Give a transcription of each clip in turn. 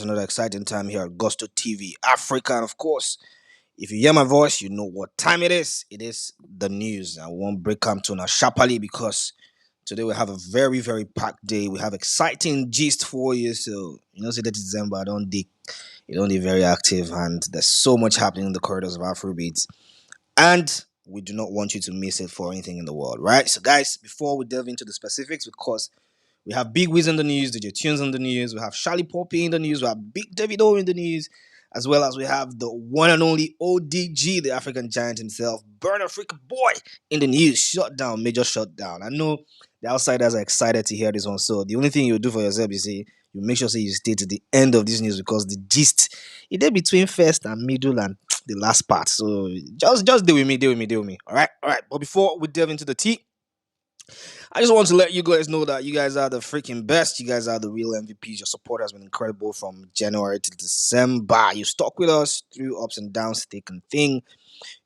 Another exciting time here at Gusto TV Africa. And of course, if you hear my voice, you know what time it is. It is the news. I won't break come to now sharply because today we have a very, very packed day. We have exciting gist for you. So, say that December, you don't be very active, and there's so much happening in the corridors of Afrobeats. And we do not want you to miss it for anything in the world, right? So, guys, before we delve into the specifics, because we have Big Wiz in the news, DJ Tunes in the news. We have Shallipopi in the news. We have Big Davido in the news, as well as we have the one and only ODG, the African giant himself, Burna Boy in the news. Shutdown, major shutdown. I know the outsiders are excited to hear this one. So the only thing you do for yourself is say you make sure say you stay to the end of this news because the gist it is between first and middle and the last part. So just deal with me, deal with me, deal with me. All right. But before we delve into the tea, I just want to let you guys know that you guys are the freaking best. You guys are the real MVPs. Your support has been incredible from January to December. You stuck with us through ups and downs, thick and thin.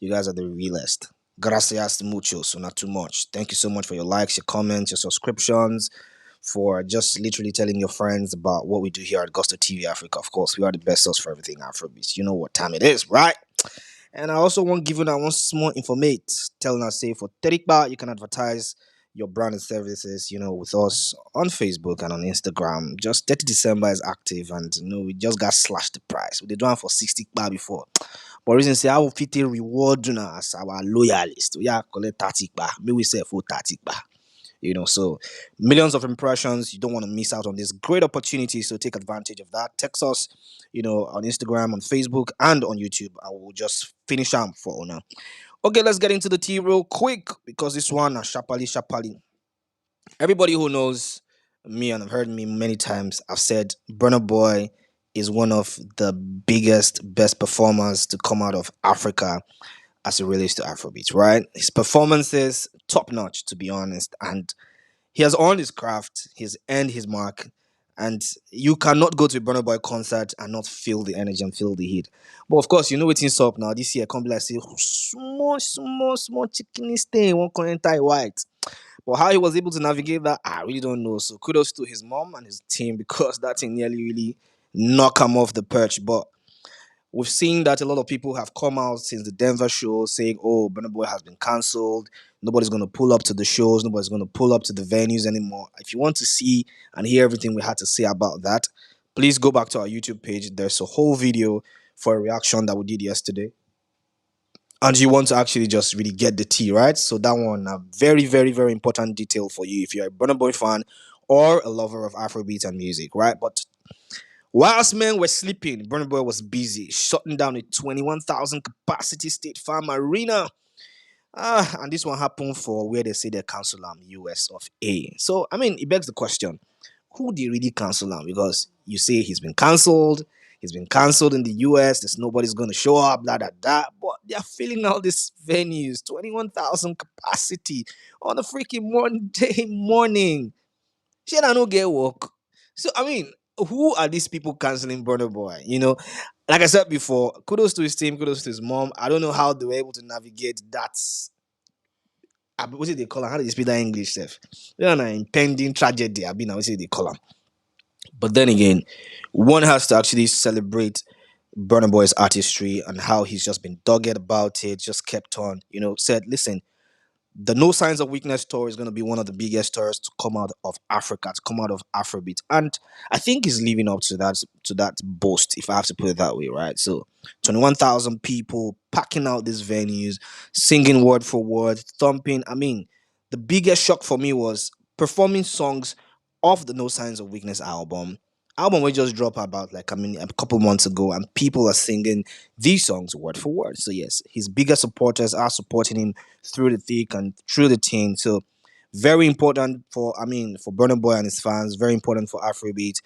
You guys are the realest. Gracias mucho, so not too much. Thank you so much for your likes, your comments, your subscriptions, for just literally telling your friends about what we do here at Gusto TV Africa. Of course, we are the best source for everything Afrobeats. You know what time it is, right? And I also want giving out one small informate telling us say for 30 baht you can advertise your brand and services, with us on Facebook and on Instagram. Just 30 December is active and we just got slashed the price. We did one for 60 baht before. But reason say I will fit a reward as our loyalist. Yeah, collect 30 baht. Maybe we say for 30 baht. So millions of impressions. You don't want to miss out on this great opportunity, so take advantage of that. Text us, on Instagram, on Facebook, and on YouTube. I will just finish up for now. Okay, let's get into the tea real quick because this one is sharply. Everybody who knows me and have heard me many times, I've said Burna Boy is one of the biggest, best performers to come out of Africa as it relates to Afrobeats, right? His performances, top notch, to be honest. And he has earned his craft, he's earned his mark, and you cannot go to a Burna Boy concert and not feel the energy and feel the heat. But of course, what's up now. This year, come be like say small chicken thing, one can enter white. But how he was able to navigate that, I really don't know. So kudos to his mom and his team because that thing nearly really knock him off the perch. But we've seen that a lot of people have come out since the Denver show saying, oh, Burna Boy has been cancelled. Nobody's going to pull up to the shows. Nobody's going to pull up to the venues anymore. If you want to see and hear everything we had to say about that, please go back to our YouTube page. There's a whole video for a reaction that we did yesterday. And you want to actually just really get the tea, right? So that one, a very, very, very important detail for you if you're a Burna Boy fan or a lover of Afrobeat and music, right? But whilst men were sleeping, Burna Boy was busy shutting down a 21,000 capacity State Farm Arena. And this one happened for where they say they cancel US of A. So, it begs the question, who did really cancel him? Because you say he's been cancelled in the US, there's nobody's going to show up, but they're filling out these venues, 21,000 capacity on a freaking Monday morning. Shit, I don't get work. So who are these people canceling Burna Boy? Like I said before, kudos to his team, kudos to his mom. I don't know how they were able to navigate that. What did they call him? How do you speak that English, Chef? An impending tragedy. What did they call him? But then again, one has to actually celebrate Burna Boy's artistry and how he's just been dogged about it, just kept on, said, listen, the No Signs of Weakness tour is going to be one of the biggest tours to come out of Africa, to come out of Afrobeat, and I think he's living up to that boast, if I have to put it that way, right? So, 21,000 people packing out these venues, singing word for word, thumping. The biggest shock for me was performing songs off the No Signs of Weakness album we just dropped about a couple months ago, and people are singing these songs word for word. So yes, his biggest supporters are supporting him through the thick and through the thin. So very important for Burna Boy and his fans, very important for Afrobeat.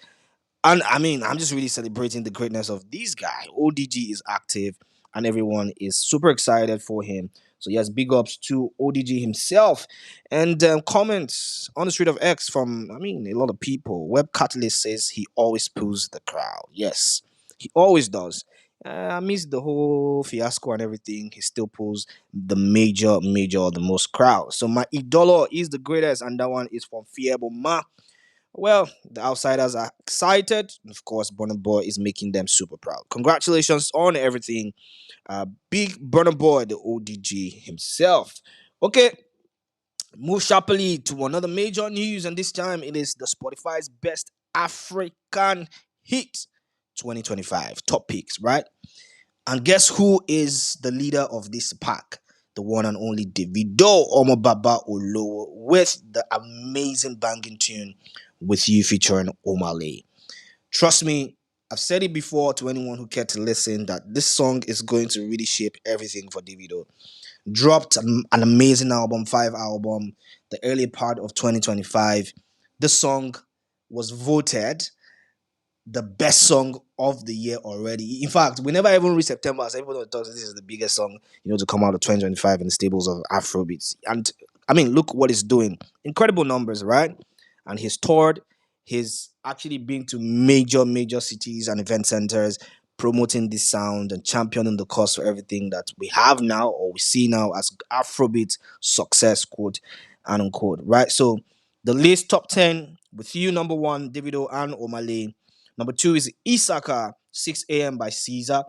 And I'm just really celebrating the greatness of this guy. ODG is active and everyone is super excited for him. So yes, big ups to ODG himself. And comments on the street of X from a lot of people. Web Catalyst says he always pulls the crowd. Yes, he always does. I miss the whole fiasco and everything. He still pulls the the most crowd. So my idolo is the greatest, and that one is from Fiebo Ma. Well, the outsiders are excited. And of course, Burna Boy is making them super proud. Congratulations on everything. Big Burna Boy, the ODG himself. Okay, move sharply to another major news, and this time it is the Spotify's best African hit 2025 top picks, right? And guess who is the leader of this pack? The one and only Davido Omo Baba Olowo with the amazing banging tune With You featuring Omale. Trust me, I've said it before to anyone who cared to listen that this song is going to really shape everything for Davido. Dropped an amazing album, five album, the early part of 2025. This song was voted the best song of the year already. In fact, we never even reached September, as everyone thought this is the biggest song, to come out of 2025 in the stables of Afrobeats. And I mean, look what it's doing. Incredible numbers, right? And he's toured. He's actually been to major cities and event centers promoting this sound and championing the cause for everything that we have now or we see now as Afrobeat success, quote and unquote, right? So the list top 10 with you, number one, Davido and Omale. Number two is Isaka, 6 a.m. by Caesar.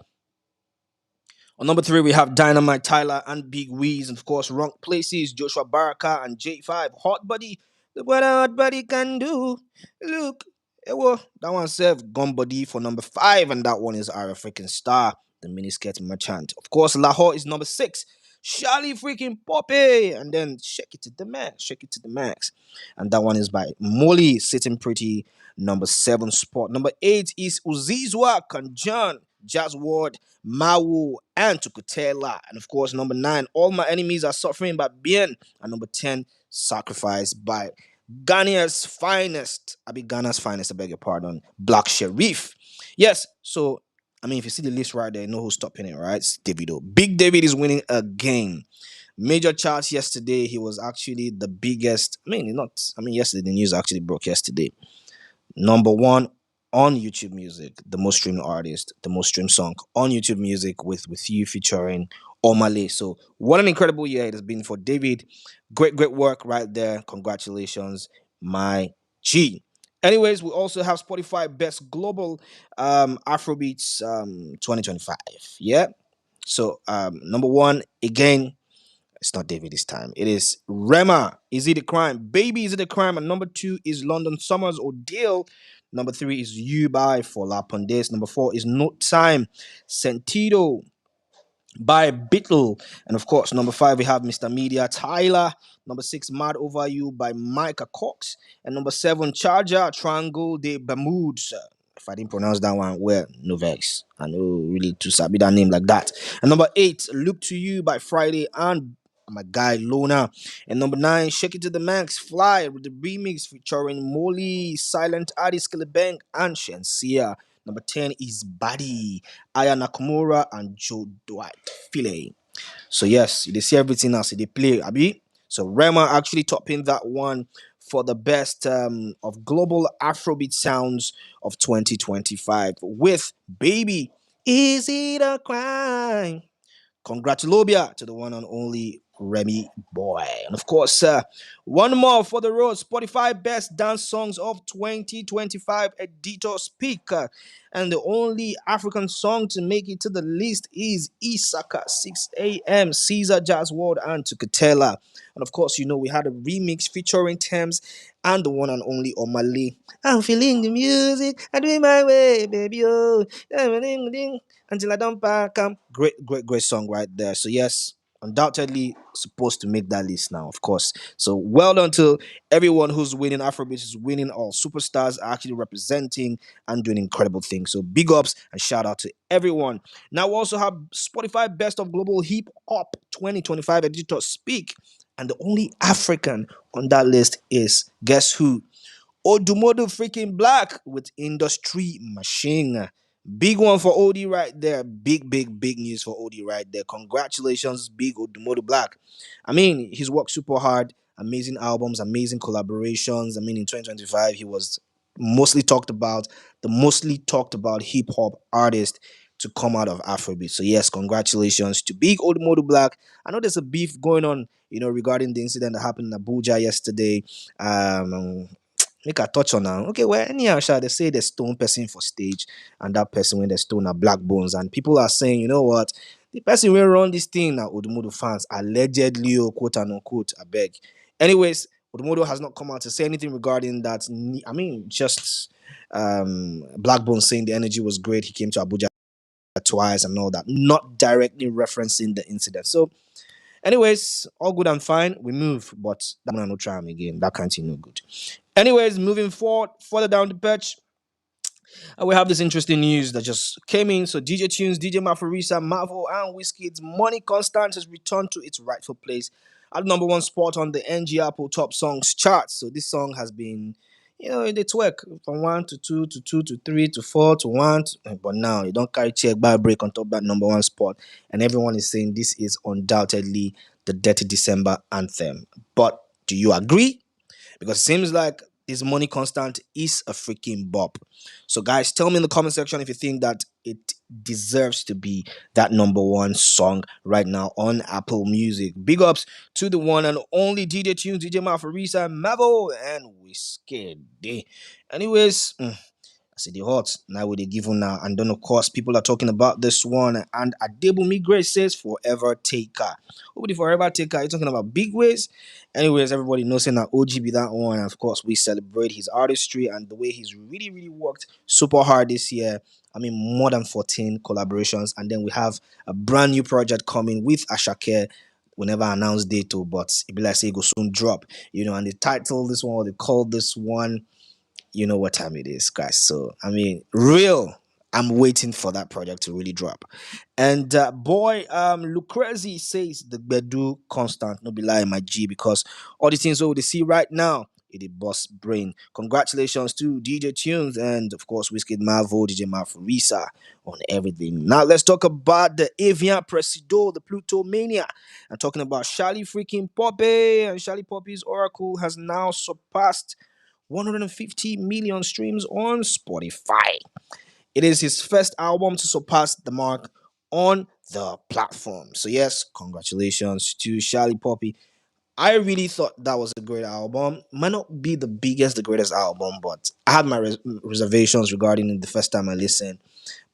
On number three, we have Dynamite Tyler and Big Weez. And of course, Wrong Places, Joshua Baraka and J5. Hot Buddy. Look what a hot buddy can do. Look. Well, that one served Gun Buddy for number five. And that one is our freaking star, the miniskirt merchant. Of course, Lahore is number six. Charlie freaking Poppy. And then Shake It to the Max. Shake It to the Max. And that one is by Molly, sitting pretty. Number seven spot. Number eight is Uzizwa Kanjan, Jazz Ward, Mavo, and Tukutela. And of course, number nine, All My Enemies Are Suffering by Bien. And number 10, Sacrifice by Ghana's finest. Ghana's finest, I beg your pardon, Black Sherif. Yes, so I mean, if you see the list right there, you know who's topping it, right? It's Davido. Big David is winning again. Major charts yesterday. He was actually the biggest. Yesterday the news actually broke yesterday. Number one on YouTube Music, the most streamed artist, the most streamed song on YouTube Music with you featuring Omale. So what an incredible year it has been for David. Great work right there. Congratulations, my G. Anyways, we also have Spotify Best Global Afrobeats 2025. Yeah. So number one again, it's not David this time. It is Rema. Is it a crime? Baby, is it a crime? And number two is London Summers Ordeal. Number three is You by For La Pondes. Number four is No Time Sentido by Beatle. And of course, number five, we have Mr. Media Tyler. Number six, Mad Over You by Micah Cox. And number seven, Charger Triangle de Bermudes. If I didn't pronounce that one well, no vex. I know really to sabi that name like that. And number eight, Look to You by Friday and my guy Lona. And number nine, Shake It to the Max Fly with the remix featuring Molly, Silent Adi Skillibang, and Shensia. Number 10 is Buddy, Aya Nakamura, and Joe Dwight Philly. So yes, they see everything else they play, Abi. So Rema actually topping that one for the best of global Afrobeat sounds of 2025 with Baby. Is it a crime? Congratulobia to the one and only Remy Boy. And of course, one more for the road. Spotify Best Dance Songs of 2025 Editor Speaker. And the only African song to make it to the list is Isaka 6 a.m. Caesar Jazz World and Tukatela. And of course, we had a remix featuring Thames and the one and only Omale. I'm feeling the music, I do it my way, baby. Oh, until I don't back. Great song right there. So yes, undoubtedly supposed to make that list now, of course. So well done to everyone who's winning. Afrobeats is winning. All superstars are actually representing and doing incredible things. So big ups and shout out to everyone. Now we also have Spotify Best of Global Hip Hop 2025 Editor Speak. And the only African on that list is, guess who? Odumodublvck with Industry Machine. Big one for OD right there. Big news for OD right there. Congratulations, big Odumodublvck. I mean, he's worked super hard. Amazing albums, amazing collaborations. I mean, in 2025, he was the mostly talked about hip hop artist to come out of Afrobeat. So yes, congratulations to big Odumodublvck. I know there's a beef going on, regarding the incident that happened in Abuja yesterday. make a touch on now. Okay, well, anyhow, shall they say the stone person for stage, and that person when the stone are black bones, and people are saying, you know what, the person will run this thing now. Odumodu fans allegedly, quote and unquote, I beg. Anyways, Odumodu has not come out to say anything regarding that. I mean, just black bones saying the energy was great. He came to Abuja twice and all that, not directly referencing the incident. So, anyways, all good and fine. We move, but that one I no try him again. That can't no good. Anyways, moving forward, further down the patch, we have this interesting news that just came in. So DJ Tunes, DJ Maphorisa, Mavo, and Wizkid's Money Constant has returned to its rightful place at number one spot on the NG Apple Top Songs chart. So this song has been, in the twerk from 1 to 2 to 2 to 3 to 4 to 1. But now you don't carry check by break on top of that number one spot. And everyone is saying this is undoubtedly the Dirty December anthem. But do you agree? Because it seems like this Money Constant is a freaking bop. So, guys, tell me in the comment section if you think that it deserves to be that number one song right now on Apple Music. Big ups to the one and only DJ Tunes, DJ Maphorisa, Mavo, and Wizkid. Anyways, I see the hot now with the given now, and then of course people are talking about this one. And Adebumi Grace says forever taker. Who be the forever taker? You're talking about big ways. Anyways, everybody knows saying that OG be that one. And of course, we celebrate his artistry and the way he's really, really worked super hard this year. I mean, more than 14 collaborations, and then we have a brand new project coming with Ashake. We never announced date, but it be like say it go soon drop. And the title this one, or they called this one, you know what time it is, guys. So, I mean, real. I'm waiting for that project to really drop. And boy, Lucrezi says the Bedu constant, no be lie, my G, because all the things we see right now, it a boss brain. Congratulations to DJ Tunes and of course Wizkid Mavo, DJ Maphorisa on everything. Now let's talk about the Avian Presido, the Pluto Mania. I'm talking about Shallipopi, and Shallipopi's Oracle has now surpassed 150 million streams on Spotify. It is his first album to surpass the mark on the platform. So yes, congratulations to Shallipopi. I really thought that was a great album. Might not be the biggest, the greatest album, but I had my reservations regarding it the first time I listened.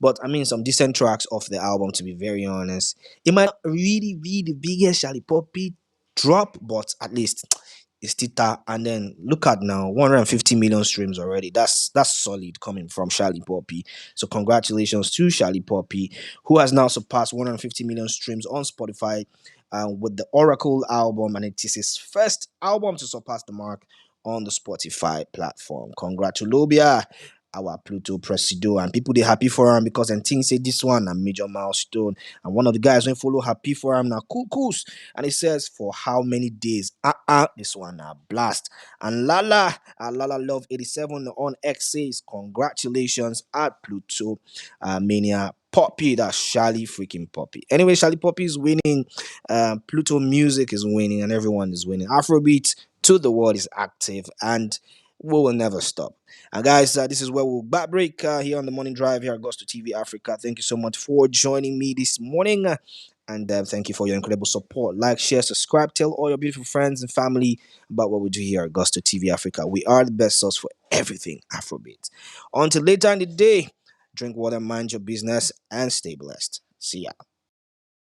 But I mean, some decent tracks off the album, to be very honest. It might not really be the biggest Shallipopi drop, but at least it's Tita. And then look at now, 150 million streams already. That's solid coming from Shallipopi. So congratulations to Shallipopi, who has now surpassed 150 million streams on Spotify with the Oracle album, and it is his first album to surpass the mark on the Spotify platform. Congratulations, our Pluto Presido, and people they happy for him because and things say this one a major milestone. And one of the guys when follow happy for him now cool, and it says for how many days? This one a blast. And Lala Love 87 on X says congratulations at Pluto Mania Poppy. That's Shally freaking Poppy. Anyway, Shallipopi is winning. Pluto Music is winning, and everyone is winning. Afrobeats to the world is active, and we will never stop. And guys, this is where we'll back break here on the morning drive here at Gusto TV Africa. Thank you so much for joining me this morning. And thank you for your incredible support. Like, share, subscribe, tell all your beautiful friends and family about what we do here at Gusto TV Africa. We are the best source for everything Afrobeat. Until later in the day, drink water, mind your business, and stay blessed. See ya.